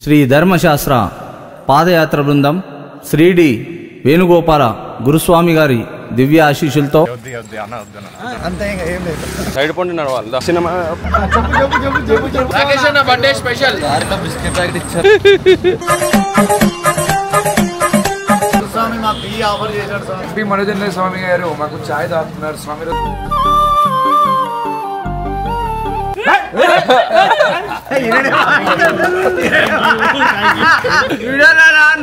శ్రీ ధర్మశాస్త్ర పాదయాత్ర బృందం శ్రీడి వేణుగోపాల గురుస్వామి గారి దివ్య ఆశీస్సులతో సైడ్ పండి నడవాలి సినిమా మనోజన్ స్వామి గారు మాకు ఛాయ్ తాగుతున్నారు స్వామి.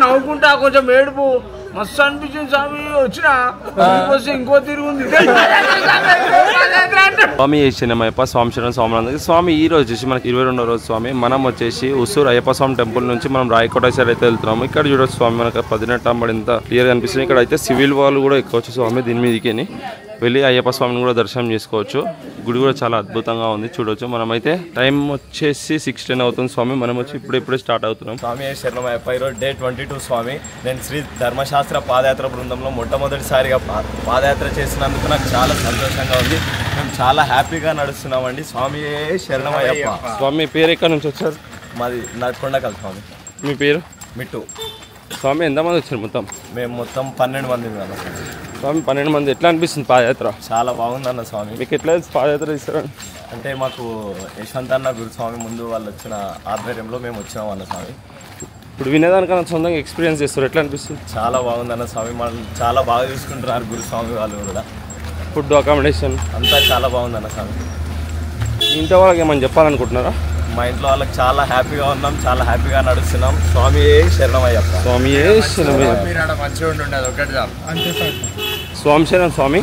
నవ్వుకుంటా కొంచెం ఏడుపు మస్తు అనిపించింది స్వామి. వచ్చిన ఇంకో తిరుగుంది స్వామి సినిమాయప్ప స్వామి శరణ్ స్వామి. స్వామి ఈ రోజు వచ్చేసి మనకి 22వ రోజు స్వామి. మనం వచ్చేసి ఉసూరు అయ్యప్ప స్వామి టెంపుల్ నుంచి మనం రాయకోట సైడ్ అయితే వెళ్తున్నాము. ఇక్కడ చూడొచ్చు స్వామి మనకు 18 అంబడి ఇంత క్లియర్ కనిపిస్తుంది. ఇక్కడ అయితే సివిల్ వాళ్ళు కూడా ఎక్కవచ్చు స్వామి. దీని మీదకి వెళ్ళి అయ్యప్ప స్వామిని కూడా దర్శనం చేసుకోవచ్చు. గుడి కూడా చాలా అద్భుతంగా ఉంది చూడొచ్చు. మనమైతే టైం వచ్చేసి 6:10 అవుతుంది స్వామి. మనం వచ్చి ఇప్పుడే స్టార్ట్ అవుతున్నాం. స్వామి శరణమయ్యప్ప. ఈరోజు డే 22 స్వామి. నేను శ్రీ ధర్మశాస్త్ర పాదయాత్ర బృందంలో మొట్టమొదటిసారిగా పాదయాత్ర చేసినందుకు నాకు చాలా సంతోషంగా ఉంది. మేము చాలా హ్యాపీగా నడుస్తున్నామండి. స్వామి శరణమయ్యప్ప. స్వామి పేరు ఎక్కడి నుంచి వచ్చారు? మాది నడుకొండకల్ స్వామి. మీ పేరు? మిట్టు. స్వామి ఎంతమంది వచ్చారు మొత్తం? మేము మొత్తం 12 మంది కదా స్వామి. 12 మంది. ఎట్లా అనిపిస్తుంది పాదయాత్ర? చాలా బాగుందన్న స్వామి. మీకు ఎట్లా పాదయాత్ర ఇస్తారని? అంటే మాకు యశ్వంత్ అన్న గురుస్వామి ముందు వాళ్ళు వచ్చిన ఆధ్వర్యంలో మేము వచ్చినాం అన్న స్వామి. ఇప్పుడు వినేదానికన్నా సొంతంగా ఎక్స్పీరియన్స్ చేస్తారు. ఎట్లా అనిపిస్తుంది? చాలా బాగుందన్న స్వామి. మనం చాలా బాగా చూసుకుంటున్నారు గురుస్వామి వాళ్ళు కూడా. ఫుడ్ అకామిడేషన్ అంతా చాలా బాగుందన్న స్వామి. ఇంట్లో వాళ్ళకి ఏమని చెప్పాలనుకుంటున్నారా? మా ఇంట్లో వాళ్ళకి చాలా హ్యాపీగా ఉన్నాం, చాలా హ్యాపీగా నడుస్తున్నాం. స్వామి శరణమయ్యప్ప. స్వామి శరణమయ్యప్ప. మంచిగా ఉండేది ఒకటి చాలు. స్వామి శరణం స్వామి.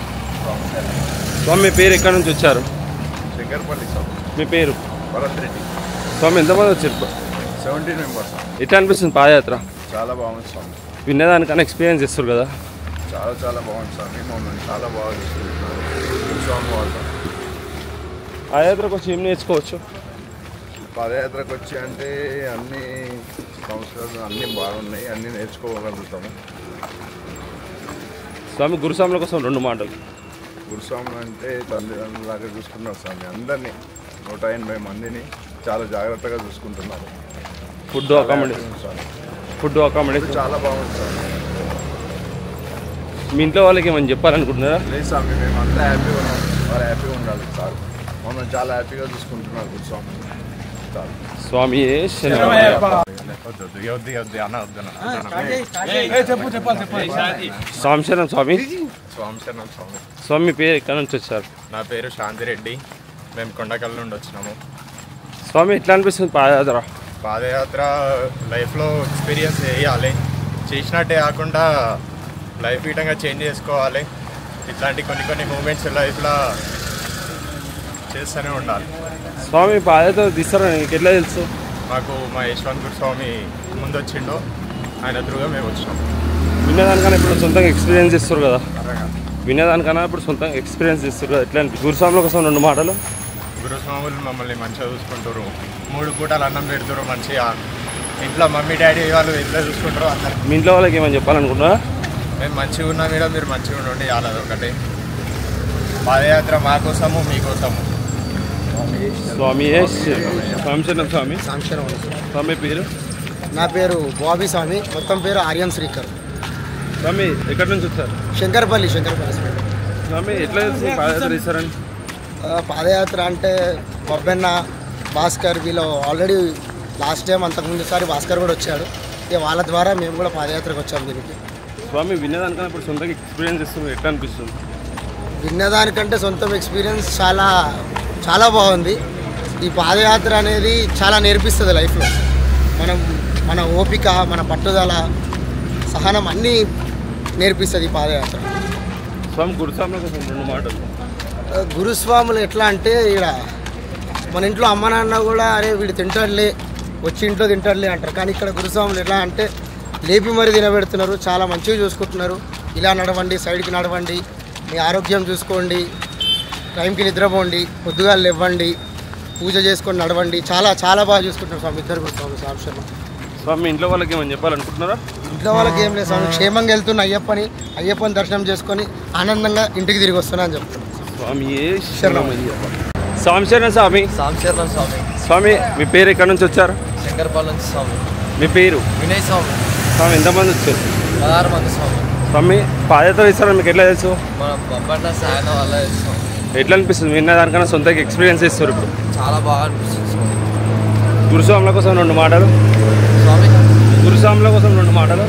స్వామి మీ పేరు ఎక్కడి నుంచి వచ్చారు? శంకర్పల్లి స్వామి. మీ పేరు? భరత్ రెడ్డి. స్వామి ఎంతమంది వచ్చారు? 17 మెంబర్స్. ఎట్లా అనిపిస్తుంది పాదయాత్ర? చాలా బాగుంది స్వామి. వినేదానికన్నా ఎక్స్పీరియన్స్ చేస్తారు కదా. చాలా బాగుంది స్వామి. మమ్మల్ని చాలా బాగా చూసుకుంటున్నారు స్వామి వాళ్ళు. పాదయాత్రకు వచ్చి ఏం నేర్చుకోవచ్చు? పాదయాత్రకు వచ్చి అంటే అన్ని సంవత్సరాలు అన్నీ బాగున్నాయి, అన్నీ నేర్చుకోగలుగుతాము. స్వామి గురుస్వాముల కోసం 2 మాటలు. గురుస్వాములు అంటే తల్లిదండ్రులాగా చూసుకున్నారు స్వామి. అందరినీ 180 మందిని చాలా జాగ్రత్తగా చూసుకుంటున్నారు. ఫుడ్ అకామిడేషన్ స్వామి. ఫుడ్ అకామిడేషన్ చాలా బాగుంది స్వామి. మీ ఇంట్లో వాళ్ళకి ఏమని చెప్పాలనుకుంటున్నారా? లేదు స్వామి, మేము అంతా హ్యాపీగా ఉన్నాం. వాళ్ళు హ్యాపీగా ఉండాలి సార్. మమ్మల్ని చాలా హ్యాపీగా చూసుకుంటున్నారు గురుస్వామి. స్వామి స్వామి శరణం స్వామి. స్వామి మీ పేరు ఎక్కడి నుంచి వచ్చారు? నా పేరు శాంతిరెడ్డి. మేము కొండకల్ నుండి వచ్చినాము. స్వామి ఎట్లా అనిపిస్తుంది పాదయాత్ర? పాదయాత్ర లైఫ్లో ఎక్స్పీరియన్స్ చేయాలి. చేసినట్టే కాకుండా లైఫ్ విధంగా చేంజ్ చేసుకోవాలి. ఇట్లాంటి కొన్ని మూమెంట్స్ లైఫ్లో చేస్తూనే ఉండాలి. స్వామి పాదయాత్ర తీస్తారని మీకు ఎట్లా తెలుసు? మాకు మా యశ్వంత్ గురుస్వామి ముందు వచ్చిండో ఆయన ఎదురుగా మేము వచ్చినాం. వినేదానికన్నా ఇప్పుడు సొంతంగా ఎక్స్పీరియన్స్ చేస్తారు కదా. వినేదానికన్నా ఇప్పుడు సొంతంగా ఎక్స్పీరియన్స్ చేస్తారు కదా. ఎట్లా గురుస్వాముల కోసం 2 మాటలు. గురుస్వాములు మమ్మల్ని మంచిగా చూసుకుంటారు. 3 పూటలు అన్నం పెడతారు మంచిగా. ఇంట్లో మమ్మీ డాడీ వాళ్ళు ఎట్లా చూసుకుంటారో అందరు. మీ ఇంట్లో వాళ్ళకి ఏమని చెప్పాలనుకుంటున్నా? మేము మంచిగా ఉన్నా మీద మీరు మంచిగా ఉండండి. అలాది ఒకటి. పాదయాత్ర మా కోసము మీకోసము. స్వామి స్వామి శరణం స్వామి. స్వామి పేరు? నా పేరు బాబీ స్వామి. మొత్తం పేరు ఆర్యన్ శ్రీకర్. స్వామి ఎక్కడి నుంచి వచ్చారు? శంకర్పల్లి. స్వామి ఎట్లా తెలుసు పాదయాత్ర ఇస్తారని? పాదయాత్ర అంటే బొబ్బెన్న భాస్కర్ వీళ్ళు ఆల్రెడీ లాస్ట్ టైం అంతకుముందుసారి భాస్కర్ కూడా వచ్చాడు. ఇక వాళ్ళ ద్వారా మేము కూడా పాదయాత్రకు వచ్చాము దీనికి. స్వామి వినేదానికన్నా ఇప్పుడు సొంతంగా ఎక్స్పీరియన్స్ చేస్తుంది. ఎట్లా అనిపిస్తుంది? విన్నదానికంటే సొంతం ఎక్స్పీరియన్స్ చాలా బాగుంది. ఈ పాదయాత్ర అనేది చాలా నేర్పిస్తుంది లైఫ్లో. మన ఓపిక, మన పట్టుదల, సహనం అన్నీ నేర్పిస్తుంది ఈ పాదయాత్ర. స్వామి గురుస్వాముల కోసం 2 మాటలు. గురుస్వాములు ఎట్లా అంటే ఇక్కడ మన ఇంట్లో అమ్మ నాన్న కూడా అరే వీడు తింటాడులే, వచ్చి ఇంట్లో తింటాడులే అంటారు. కానీ ఇక్కడ గురుస్వాములు ఎట్లా అంటే లేపి మరీ తినబెడుతున్నారు. చాలా మంచిగా చూసుకుంటున్నారు. ఇలా నడవండి, సైడ్కి నడవండి, మీ ఆరోగ్యం చూసుకోండి, టైంకి నిద్రపోండి, పొద్దుగాలు ఇవ్వండి, పూజ చేసుకొని నడవండి. చాలా బాగా చూసుకుంటున్నారు స్వామి. ఇద్దరు గురుస్వామి స్వామి శర్మ. స్వామి ఇంట్లో వాళ్ళకి ఏమని చెప్పాలనుకుంటున్నారా? ఇంట్లో వాళ్ళకి ఏం లేదు స్వామి. క్షేమంగా వెళ్తున్న అయ్యప్పని దర్శనం చేసుకొని ఆనందంగా ఇంటికి తిరిగి వస్తున్నా అని చెప్తున్నాను. స్వామి శరణమయ్యప్ప. స్వామి శరణం స్వామి. స్వామి శరణం స్వామి. స్వామి మీ పేరు ఎక్కడి నుంచి వచ్చారు? శంకర్పల్లి నుంచి స్వామి. మీ పేరు? వినయ్ స్వామి. స్వామి ఎంతమంది వచ్చారు? 16 మంది స్వామి. స్వామి పాదయాత్ర ఇస్తారా మీకు ఎట్లా తెలుసు? మన బొబ్బట్ల సాయన వల్ల ఇస్తాం. ఎట్లా అనిపిస్తుంది? విన్న దానికన్నా సొంతగా ఎక్స్పీరియన్స్ ఇస్తారు ఇప్పుడు. చాలా బాగా అనిపిస్తుంది స్వామి. గురుస్వాముల కోసం 2 మాటలు. స్వామి గురుస్వాముల కోసం 2 మాటలు.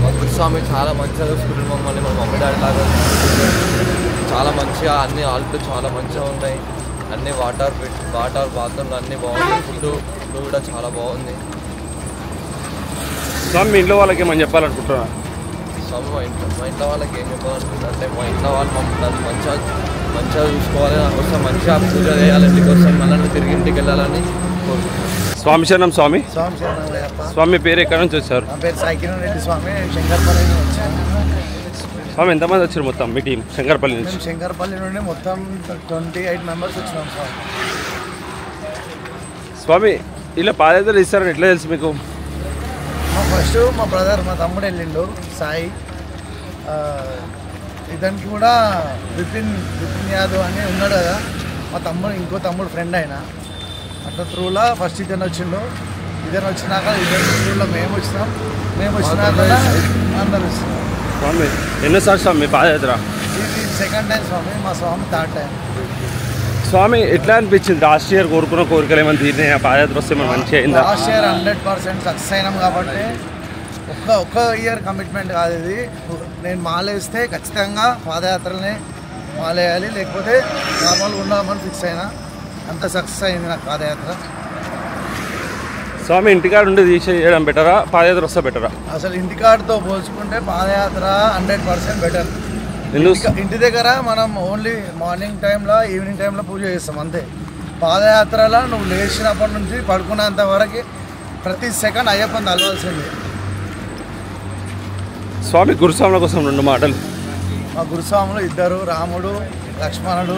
మా గురుస్వామి చాలా మంచిగా చూసుకుంటారు మమ్మల్ని. మా మమ్మీ డాడీ లాగా చాలా మంచిగా అన్ని ఆల్ట్ చాలా మంచిగా ఉన్నాయి. అన్ని వాటర్ బాత్రూమ్లు అన్నీ బాగుంది. ఫుడ్ కూడా చాలా బాగుంది. స్వామి మీ ఇంట్లో వాళ్ళకి ఏమని చెప్పాలనుకుంటున్నా? స్వామి మా ఇంట్లో వాళ్ళకి ఏం చెప్పాలనుకుంటున్నా అంటే మా ఇంట్లో వాళ్ళు మమ్మల్ని మంచిగా చూసుకోవాలి. నాకోసం మంచిగా పూజ చేయాలి. ఇంటికోసం మళ్ళీ తిరిగి ఇంటికి వెళ్ళాలని కోరుకుంటున్నాను. స్వామి శరణం స్వామి. స్వామి శరణయ్యప్ప. స్వామి పేరు ఎక్కడి నుంచి వచ్చారు? నా పేరు సాయికిరణ్ రెడ్డి స్వామి. నేను శంకర్పల్లి నుంచి వచ్చాను. స్వామి ఎంతమంది వచ్చారు మొత్తం మీ టీం శంకర్పల్లి నుంచి? మేము శంకర్పల్లి నుండి మొత్తం 28 మెంబర్స్ వచ్చినాం స్వామి. స్వామి ఇలా పాదయాత్ర ఇస్తారని ఎట్లా తెలుసు మీకు? ఫస్ట్ మా బ్రదర్ మా తమ్ముడు వెళ్ళిండు సాయి. ఇతనికి కూడా విపిన్ యాదవ్ అని ఉన్నాడు కదా మా తమ్ముడు, ఇంకో తమ్ముడు ఫ్రెండ్ అయినా అట్లా త్రూలా ఫస్ట్ ఇతను వచ్చిండు. ఇతను వచ్చినాక ఇతని త్రూలో మేము వచ్చినాక అందరు వచ్చినాం. స్వామి ఎన్నోసార్లు స్వామి మీ పాదయాత్ర? ఇది సెకండ్ టైం స్వామి. మా స్వామి థర్డ్ టైం. స్వామి ఎట్లా అనిపించింది? లాస్ట్ ఇయర్ కోరుకున్న కోరికలు ఏమైనా తీరినాయి? పాదయాత్ర వస్తే మనం మంచిగా అయిందా? లాస్ట్ ఇయర్ 100% సక్సెస్ అయినాం కాబట్టి ఒక్క ఇయర్ కమిట్మెంట్ కాదు ఇది. నేను మాలేస్తే ఖచ్చితంగా పాదయాత్రలనే మాలేయాలి, లేకపోతే నార్మల్గా ఉండామని ఫిక్స్ అయినా. అంత సక్సెస్ అయింది నాకు పాదయాత్ర. స్వామి ఇంటికాడ ఉండి చేయడం బెటరా, పాదయాత్ర వస్తే బెటరా? అసలు ఇంటికాడతో పోల్చుకుంటే పాదయాత్ర 100% బెటర్. ఎందుకు? ఇంటి దగ్గర మనం ఓన్లీ మార్నింగ్ టైంలో ఈవినింగ్ టైంలో పూజ చేస్తాం అంతే. పాదయాత్రలో నువ్వు లేచినప్పటి నుంచి పడుకునేంత వరకు ప్రతి సెకండ్ అయ్యప్పని తలవాల్సింది. స్వామి గురుస్వాముల కోసం 2 మాటలు. మా గురుస్వాములు 2 రాముడు లక్ష్మణుడు.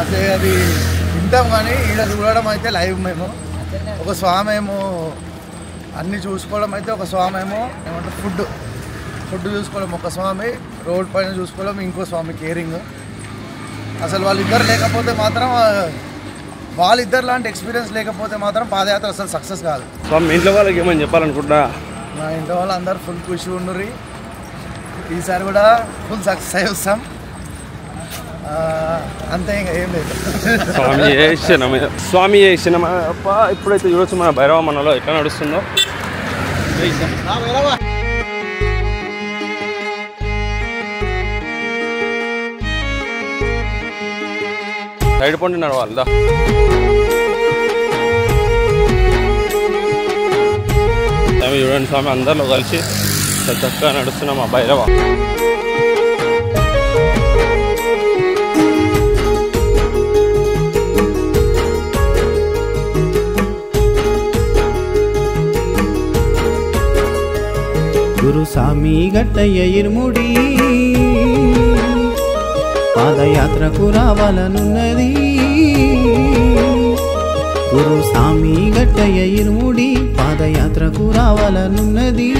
అదే అది వింటాం కానీ ఈడ చూడడం అయితే లైవ్. మేము ఒక స్వామి ఏమో అన్నీ చూసుకోవడం అయితే, ఒక స్వామి ఏమో ఏమంటారు ఫుడ్ చూసుకోవడం ఒక స్వామి, రోడ్ పైన చూసుకోవడం ఇంకో స్వామి కేరింగ్. అసలు వాళ్ళిద్దరు లేకపోతే మాత్రం, వాళ్ళిద్దరు లాంటి ఎక్స్పీరియన్స్ లేకపోతే మాత్రం పాదయాత్ర అసలు సక్సెస్ కాదు. స్వామి ఇంట్లో వాళ్ళకి ఏమని చెప్పాలనుకుంటున్నా? మా ఇంట్లో వాళ్ళు అందరూ ఫుల్ ఖుషి ఉండుర్రి. ఈసారి కూడా ఫుల్ సక్సెస్ అయి వస్తాం అంతే, ఇంకా ఏం లేదు. స్వామి స్వామి చేసినమా అప్ప. ఇప్పుడైతే చూడొచ్చు మన భైరవ మనలో ఎట్లా నడుస్తుందో. సైడ్ పండి నడవాలిదా? స్వామి చూడండి స్వామి అందరిలో కలిసి చక్కగా నడుస్తున్నాం ఆ భైరవ. గురుస్వామి గట్టయ్య ఇరుముడి పాదయాత్రకు రావాలనున్నది. గురుస్వామి గట్టయ్య ఇరుముడి పాదయాత్రకు రావాలనున్నది.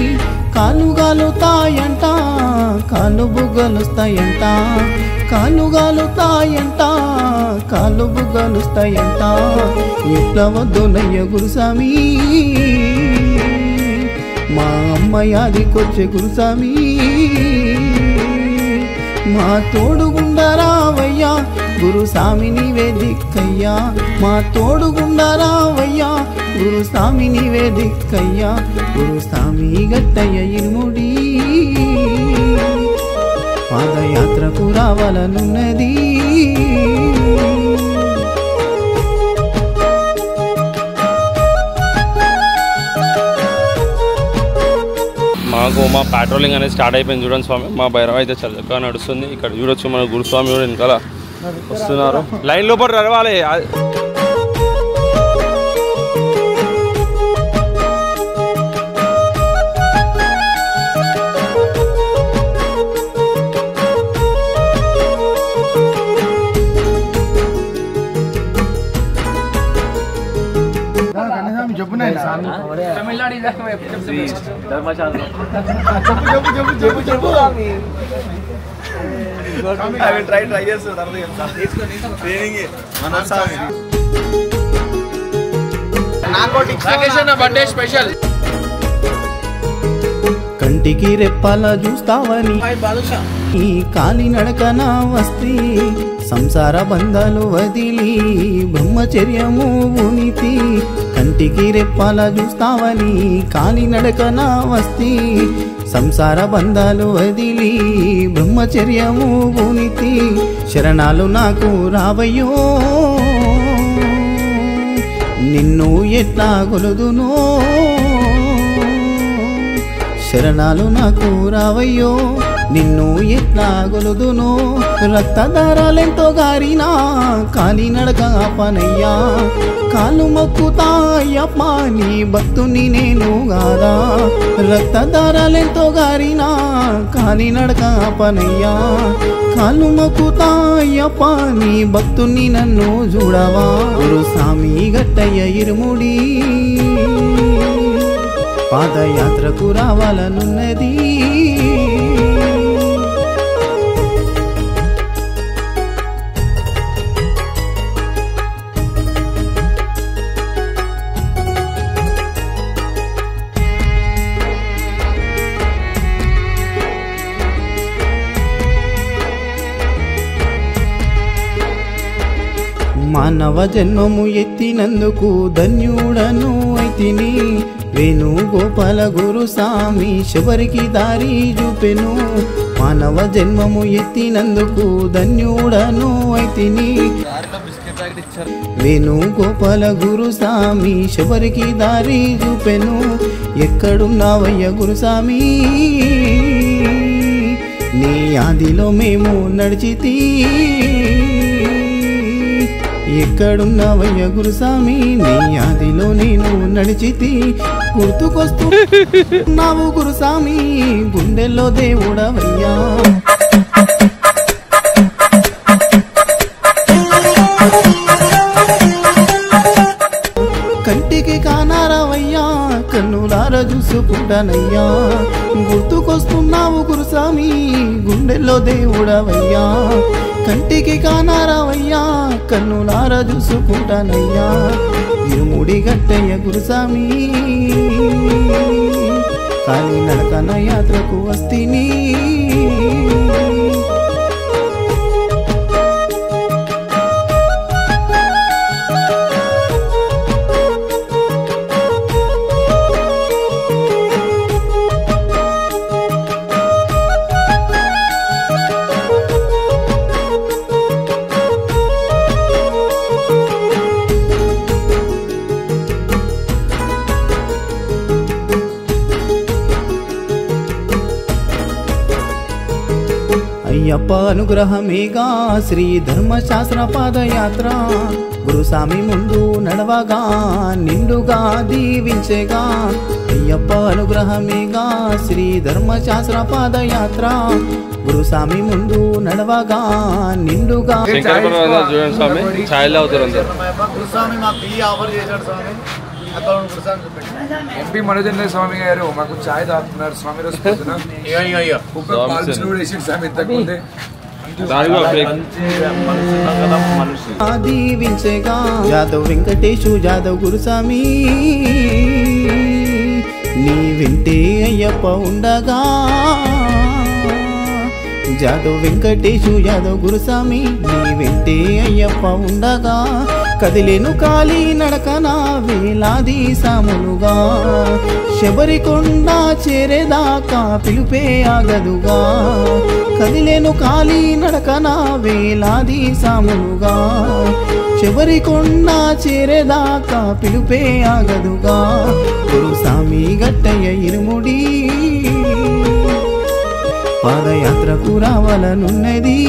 కాళ్ళు గాలుతాయంట, కాళ్ళు బుగ్గలుస్తాయంట, కాళ్ళు గాలుతాయంట, కాళ్ళు బుగ్గలుస్తాయంట. ఎట్లా వద్దునయ్య గురుస్వామి, మా అమ్మయాదికొచ్చే గురుస్వామి. మా తోడుగుండరావయ్యా గురుస్వామి నీవే దిక్కయ్యా, మా తోడుగుండరావయ్యా గురుస్వామి నీవే దిక్కయ్యా. గురుస్వామి గట్టయ్య ఇరుముడి పాదయాత్రకు రావాలనున్నది. మాకు మా పెట్రోలింగ్ అనేది స్టార్ట్ అయిపోయింది చూడండి స్వామి. మా భైరవ అయితే చాలా చక్కగా నడుస్తుంది. ఇక్కడ చూడొచ్చు మన గురుస్వామి కూడా వెనకాల వస్తున్నారు. లైన్ లోపల నడవాలి. ట్రై చేస్తాను. కంటికి రెప్పాల చూస్తావని ఈ కాలినడకన వస్తి సంసార బంధాలు వదిలి బ్రహ్మచర్యము ఉనితి కంటికి రెప్పాల చూస్తావని కాలినడకన వస్తి సంసార బంధాలు వదిలి బ్రహ్మచర్యము ఉనితి శరణాలు నాకు రావయ్యో నిన్ను ఎట్లా గొలుదునో శరణాలు నాకు రావయ్యో నిన్ను ఎట్లా గొలుదునో రక్తధారాలెంతో గారినా కాలినడక పనయ్యా కాలు మొక్కుతాయప్ప నీ భక్తుని నేను గాదా రక్తధారాలెంతో గారినా కాలినడక పనయ్యా కాలు మొక్కుతాయప్ప నీ భక్తుని నన్ను చూడవా గురుస్వామి గట్టయ్య ఇరుముడి పాదయాత్రకు రావాలనున్నది మానవ జన్మము ఎత్తినందుకు ధన్యుడను అయితిని వేణుగోపాల గురుస్వామి శబరికి దారి చూపెను మానవ జన్మము ఎత్తినందుకు ధన్యుడను అయితిని వేణుగోపాల గురుస్వామి శబరికి దారి చూపెను ఎక్కడున్నావయ్య గురుస్వామి నీ ఆదిలో మేము నడిచితి ఎక్కడున్నావయ్య గురుస్వామి నీ ఆదిలో నేను నడిచితి గుర్తుకొస్తున్నావు గురుస్వామి గుండెల్లో దేవుడవయ్యా కంటికి కానారావయ్యా కన్నులార చూసుకుంటానయ్యా గుర్తుకొస్తున్నావు గురుస్వామి గుండెల్లో దేవుడవయ్యా కంటికి కానారావయ్యా కన్నులార చూసుకుంటానయ్యా ఇరుముడి గట్టయ్య గురుస్వామి కాలినడకన యాత్రకు వస్తిని అయ్యప్ప అనుగ్రహమేగా శ్రీ ధర్మశాస్త్ర పాదయాత్ర గురుస్వామి ముందు నడవగా నిండుగా దీవించేగా అయ్యప్ప అనుగ్రహమేగా శ్రీ ధర్మశాస్త్ర పాదయాత్ర గురుస్వామి ముందు నడవగా నిండుగా ఎంపీ మనోజేంద్ర స్వామి గారు మాకు ఛాయ్ తాగుతున్నారు స్వామి రోజు దీవించేగా జాదవ్ వెంకటేశు జాదవ్ గురుస్వామి నీ వింటే అయ్యప్ప ఉండగా జాదవ్ వెంకటేశు యాదవ్ గురుస్వామి నీ వింటే అయ్యప్ప ఉండగా కదిలేను కాలి నడకన వేలాది సాములుగా శబరికొండ చేరేదాకా పిలుపే ఆగదుగా కదిలేను కాలి నడకన వేలాది సాములుగా శబరికొండ చేరేదాకా పిలుపే ఆగదుగా గురుస్వామి గట్టయ్య ఇరుముడి పాదయాత్రకు రావాలనున్నది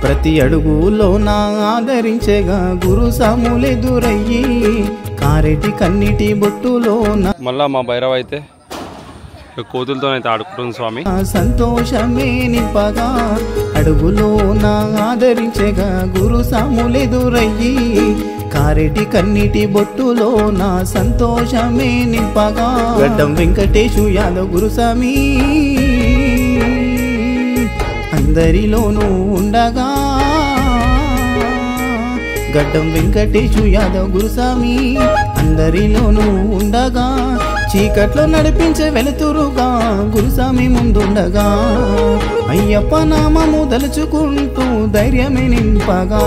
ప్రతి అడుగులో నా ఆదరించేగా గురుస్వాములెదురయ్యి కారెటి కన్నిటి బొట్టులో మళ్ళా మా భైరవ అయితే కోతులతో అయితే ఆడుకుంటుంది స్వామి సంతోషమే నింపగా అడుగులో నా ఆదరించగా గురు సాములెదురయ్యి కారెటి కన్నీటి బొట్టులో నా సంతోషమే నింపగా గడ్డం వెంకటేశు యాదవ్ గురుస్వామి అందరిలోనూ ఉండగా గడ్డం వెంకటేశు యాదవ్ గురుస్వామి అందరిలోనూ ఉండగా చీకట్లో నడిపించే వెలుతురుగా గురుస్వామి ముందుండగా అయ్యప్ప నామము దలుచుకుంటూ ధైర్యమే నింపగా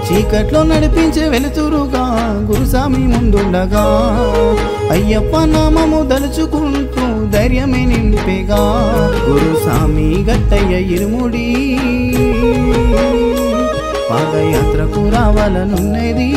చీకట్లో నడిపించే వెలుతురుగా గురుస్వామి ముందుండగా అయ్యప్ప నామము దలుచుకుంటూ ధైర్యమే నింపేగా గురుస్వామి గట్టయ్య ఇరుముడి పాదయాత్రకు రావాలనున్నది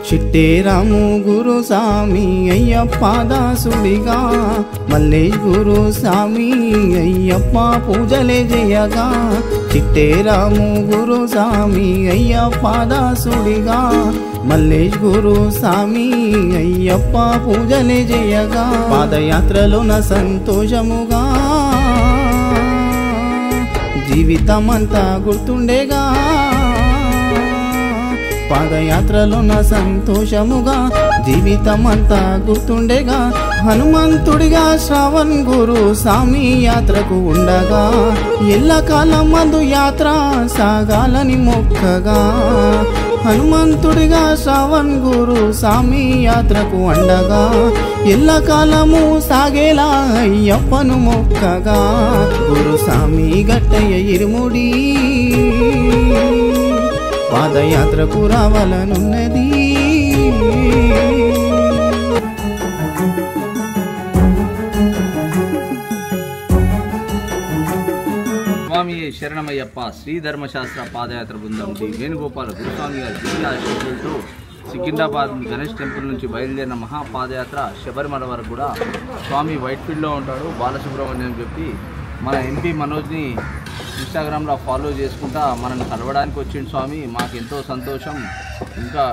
చిట్టేరాము గురుస్వామి అయ్యప్ప దాసుడిగా మల్లేష్ గురుస్వామి అయ్యప్ప పూజలే చేయగా చిట్టేరాము గురుస్వామి అయ్యప్ప దాసుడిగా మల్లేష్ గురుస్వామి అయ్యప్ప పూజలే చేయగా పాదయాత్రలోన సంతోషముగా జీవితమంతా గుర్తుండేగా పాదయాత్రలోన సంతోషముగా జీవితమంతా గుర్తుండేగా హనుమంతుడిగా శ్రావణ్ గురుస్వామి యాత్రకు ఉండగా ఎల్లకాలం మందు యాత్ర సాగాలని మొక్కగా హనుమంతుడిగా శ్రావణ్ గురుస్వామి యాత్రకు ఉండగా ఎల్లకాలము సాగేలా అయ్యప్పను మొక్కగా గురుస్వామి గట్టయ్య ఇరుముడి పాదయాత్రకు రావాలనున్నది స్వామి శరణమయ్యప్ప శ్రీ ధర్మశాస్త్ర పాదయాత్ర బృందం డి వేణుగోపాల గురుస్వామి గారి దివ్య ఆశీస్సులతో సికింద్రాబాద్ గణేష్ టెంపుల్ నుంచి బయలుదేరిన మహాపాదయాత్ర శబరిమల వరకు కూడా స్వామి వైట్ఫీల్డ్లో ఉంటాడు బాలసుబ్రహ్మణ్యం అని చెప్పి మన ఎంపీ మనోజ్ని ఇన్స్టాగ్రామ్లో ఫాలో చేసుకుంటా మనల్ని కలవడానికి వచ్చిండు స్వామి. మాకు ఎంతో సంతోషం. ఇంకా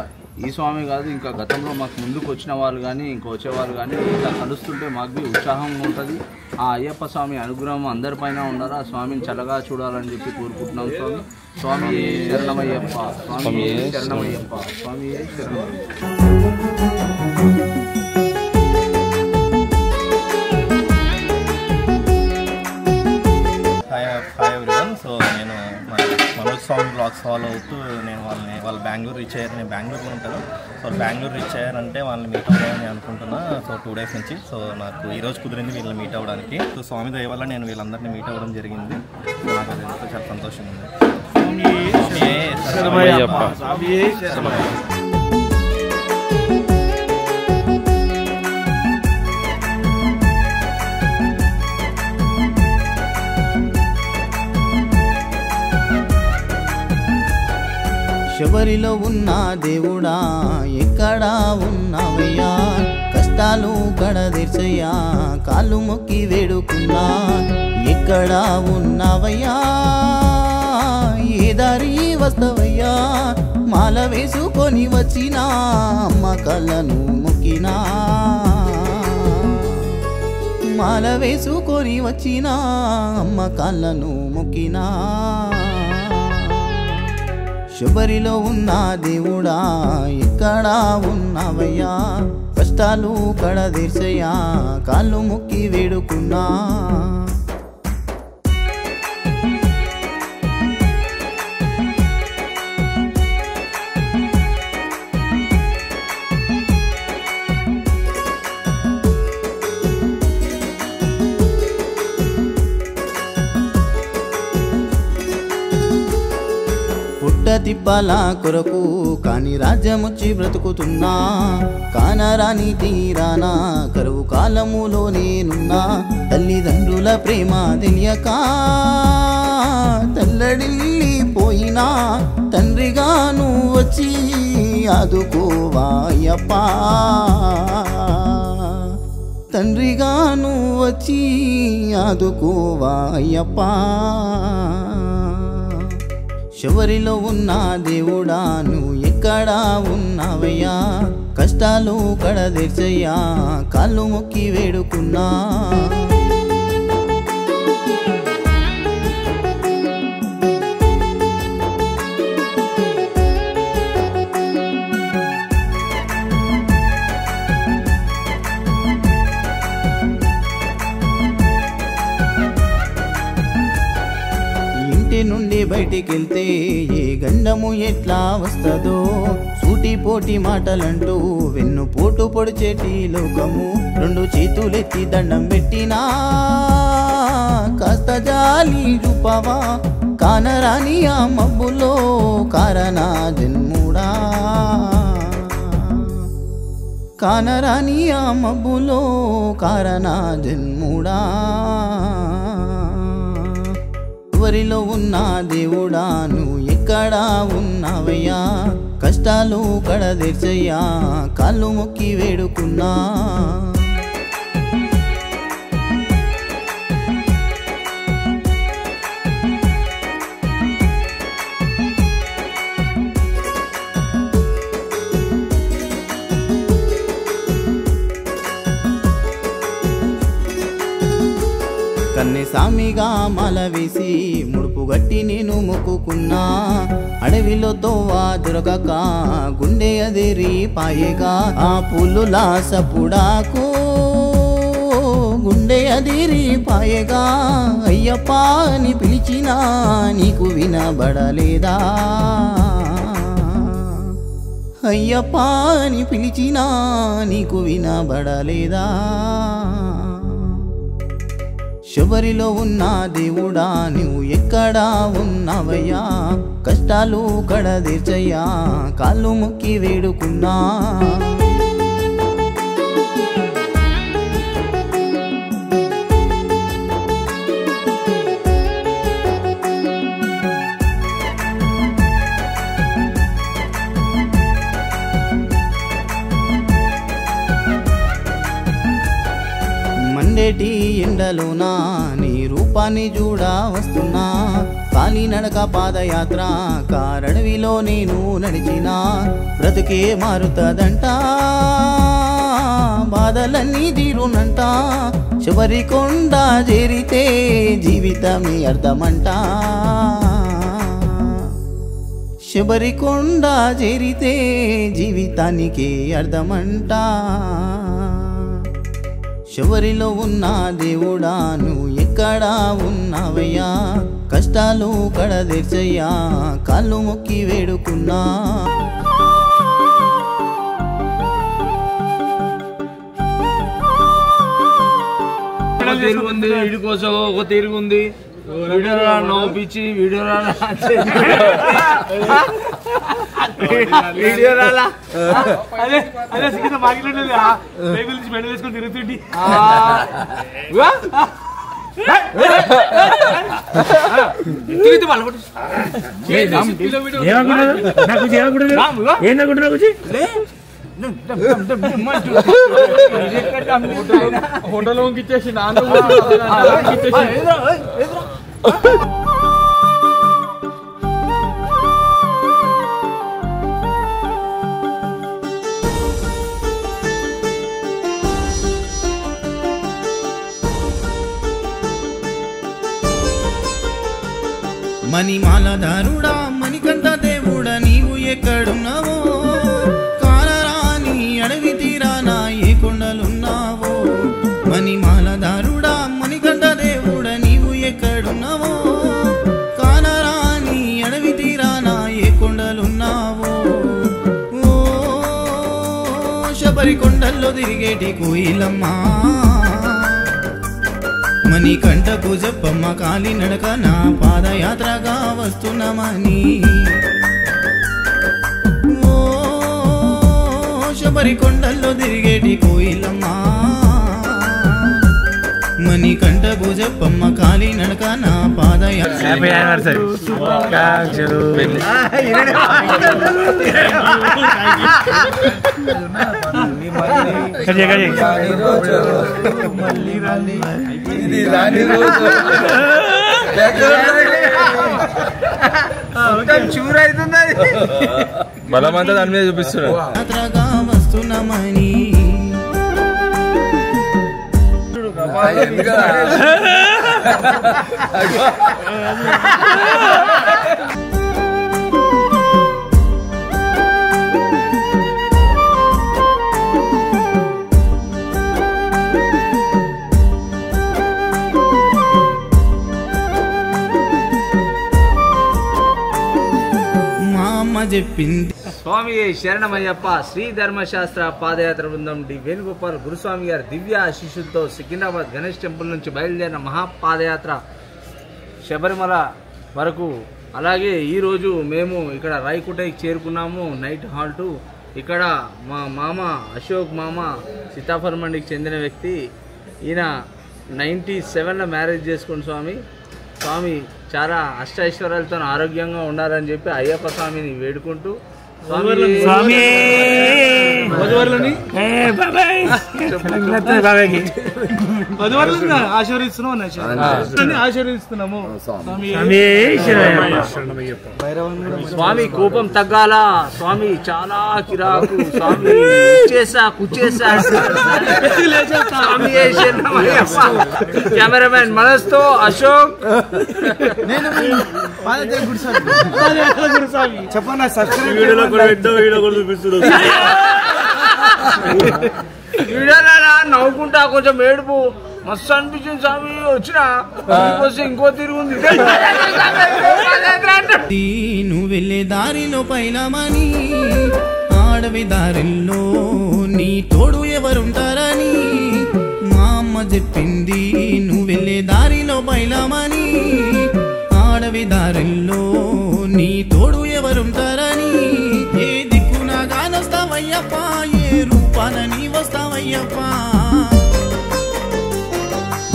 ఈ స్వామి కాదు, ఇంకా గతంలో మాకు ముందుకు వచ్చిన వాళ్ళు కానీ ఇంకా వచ్చేవాళ్ళు కానీ ఇలా కలుస్తుంటే మాకు ఉత్సాహంగా ఉంటుంది. ఆ అయ్యప్ప స్వామి అనుగ్రహం అందరిపైన ఉండాలా, స్వామిని చల్లగా చూడాలని చెప్పి కోరుకుంటున్నాం స్వామి. స్వామి శరణమయ్యప్ప, స్వామి శరణమయ్యప్ప, స్వామి శరణమయ్యప్ప. Hi everyone. సో నేను మనోజ్ స్వామి బ్లాగ్స్ ఫాలో అవుతూ నేను వాళ్ళు బెంగళూరు రీచ్ అయ్యారు. నేను బెంగళూరులో ఉంటాను. సో బెంగళూరు రీచ్ అయ్యారంటే వాళ్ళని మీట్ అవ్వాలని అనుకుంటున్నా. సో 2 days నుంచి. సో నాకు ఈరోజు కుదిరింది వీళ్ళని మీట్ అవ్వడానికి. సో స్వామి దయ వల్ల నేను వీళ్ళందరినీ మీట్ అవ్వడం జరిగింది. సో నాకు అది ఎంతో చాలా సంతోషంగా ఉంది. శబరిలో ఉన్న దేవుడా ఎక్కడా ఉన్నావయ్యా, కష్టాలు కడదీర్చయ్యా, కాళ్ళు మొక్కి వేడుకున్నా ఎక్కడా ఉన్నావయ్యా, ఏ దారి వస్తవయ్యా, మాల వేసుకొని వచ్చినా అమ్మ కళ్ళను మొక్కినా, మాల వేసుకొని వచ్చినా అమ్మ కాళ్ళను మొక్కినా. శబరిలో ఉన్న దేవుడా ఎక్కడా ఉన్నావయ్యా, కష్టాలు కడదీర్చయ్యా, కాళ్ళు మొక్కి వేడుకున్నా. తిప్పాల కొరకు కాని రాజ్యముచ్చి బ్రతుకుతున్నా, కానరాని తీరానా కరువు కాలములో నేనున్నా, తల్లిదండ్రుల ప్రేమ తెలియక తల్లడిల్లిపోయినా తండ్రిగా నువ్వు వచ్చి ఆదుకోవా అయ్యప్ప తండ్రిగా నువ్వు వచ్చి ఆదుకోవా అయ్యప్ప శబరిలో ఉన్న దేవుడా నువ్వు ఎక్కడా ఉన్నావయ్యా కష్టాలు కడదీర్చయ్యా కాళ్ళు మొక్కి వేడుకున్నా నుండి బయటికెళ్తే ఏ గండము ఎట్లా వస్తదో సూటిపోటి మాటలంటూ వెన్ను పోటు పొడిచేటి లోకము రెండు చేతులెత్తి దండం పెట్టినా కాస్త జాలి చూపవా కానరాని ఆ మబ్బులో కారనా జన్ముడా కానరాని ఆ మబ్బులో కారనా జన్ముడా ఎవరిలో ఉన్న దేవుడా నువ్వు ఎక్కడా ఉన్నావయ్యా కష్టాలు కడదీర్చయ్యా కాళ్ళు మొక్కి వేడుకున్నా కన్నె సామిగా మాల వేసి ముడుపు గట్టి నేను మొక్కుకున్నా అడవిలో తోవా దొరకక గుండె అదిరి పాయగా ఆ పుల్లులా సపుడాకు గుండె అదిరి పాయగా అయ్యప్ప అని పిలిచినా నీకు వినబడలేదా అయ్యప్ప అని పిలిచినా నీకు వినబడలేదా శబరిలో ఉన్న దేవుడా నువ్వు ఎక్కడా ఉన్నావయ్యా కష్టాలు కడదీర్చయ్యా కాళ్ళు మొక్కి వేడుకున్నా మండేటి ఎండలోనా నీ రూపాన్ని చూడా వస్తున్నా కాలినడక పాదయాత్ర కారడవిలో నేను నడిచినా బ్రతుకే మారుతదంట బాధలన్నీ తీరునంట శబరికొండ చేరితే జీవితమే అర్థమంట శబరికొండ చేరితే జీవితానికే అర్థమంట శబరిలో ఉన్న దేవుడా నువ్వు ఎక్కడా ఉన్నావయ్యా కష్టాలు కడదీర్చయ్యా కాళ్ళు మొక్కి వేడుకున్నా తిరుగుంది వీడి కోసం ఒక తిరుగుంది వీడియోలో నవ్వుపిచ్చి వీడియోలో అదే అదే సిగ్గుతో మాకిలో బైబిల్ నుంచి మెడల్ వేసుకొని తిరుగుతుండి హోటల్ ఇచ్చేసి మణిమాలధారుడా మణికంఠ దేవుడా నీవు ఎక్కడున్నావో కానరాని అడవి తీరానా ఏ కొండలున్నావో మణిమాలధారుడా మణికంఠ దేవుడా నీవు ఎక్కడున్నావో కానరాని అడవి తీరానా ఏ కొండలున్నావో ఓ శబరి కొండల్లో తిరిగేటి కోయిలమ్మా మణికంఠకు చెప్పమ్మ కాలినడక నా పాదయాత్రగా వస్తున్నామని ఓ శబరి కొండల్లో తిరిగేటి కోయిలమ్మా మణి కంట భుజప్పమ్మ కాలి నడక నా పాదయాత్ర. Happy anniversary. చూరైతుంది బలమంతా దాని మీద చూపిస్తున్నాడు. యాత్రగా వస్తున్నామని మా అమ్మ చెప్పింది. స్వామి శరణమయ్యప్ప శ్రీ ధర్మశాస్త్ర పాదయాత్ర బృందం డి వేణుగోపాల్ గురుస్వామి గారి దివ్య ఆశీస్సులతో సికింద్రాబాద్ గణేష్ టెంపుల్ నుంచి బయలుదేరిన మహాపాదయాత్ర శబరిమల వరకు. అలాగే ఈరోజు మేము ఇక్కడ రాయకోటకి చేరుకున్నాము. Night halt. ఇక్కడ మా మామ అశోక్ మామ సీతాఫలం మండికి చెందిన వ్యక్తి. ఈయన 97లో మ్యారేజ్ చేసుకుని స్వామి చాలా అష్టైశ్వర్యాలతో ఆరోగ్యంగా ఉండాలని చెప్పి అయ్యప్ప స్వామిని వేడుకుంటూ స్వామి ఆశీర్వదిస్తున్నాము. స్వామి కోపం తగ్గాల. స్వామి చాలా కిరాకు. స్వామి కుచ్చేసా కెమెరామెన్ మనస్తో అశోక్. చెప్పన్నా సబ్స్క్రైబ్ వీడియోలో నవ్వుకుంటా కొంచెం ఏడుపు మస్తు అనిపించింది. స్వామి వచ్చిన ఇంకో తిరుగుంది. నువ్వు వెళ్ళే దారిలో పైలమని ఆడవి దారిలో నీ తోడు ఎవరుంటారని మా అమ్మ చెప్పింది. నువ్వు వెళ్ళే దారిలో పైలమని ఆడవి దారిలో నీ తోడు ఎవరుంటారని. ఏ దిక్కునా గానొస్తావయ్యప్ప, ఏ రూపాన నీ వస్తావయ్యప్ప.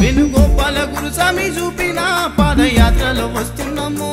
వేణుగోపాల గురుస్వామి చూపిన పాదయాత్రలో వస్తున్నాము.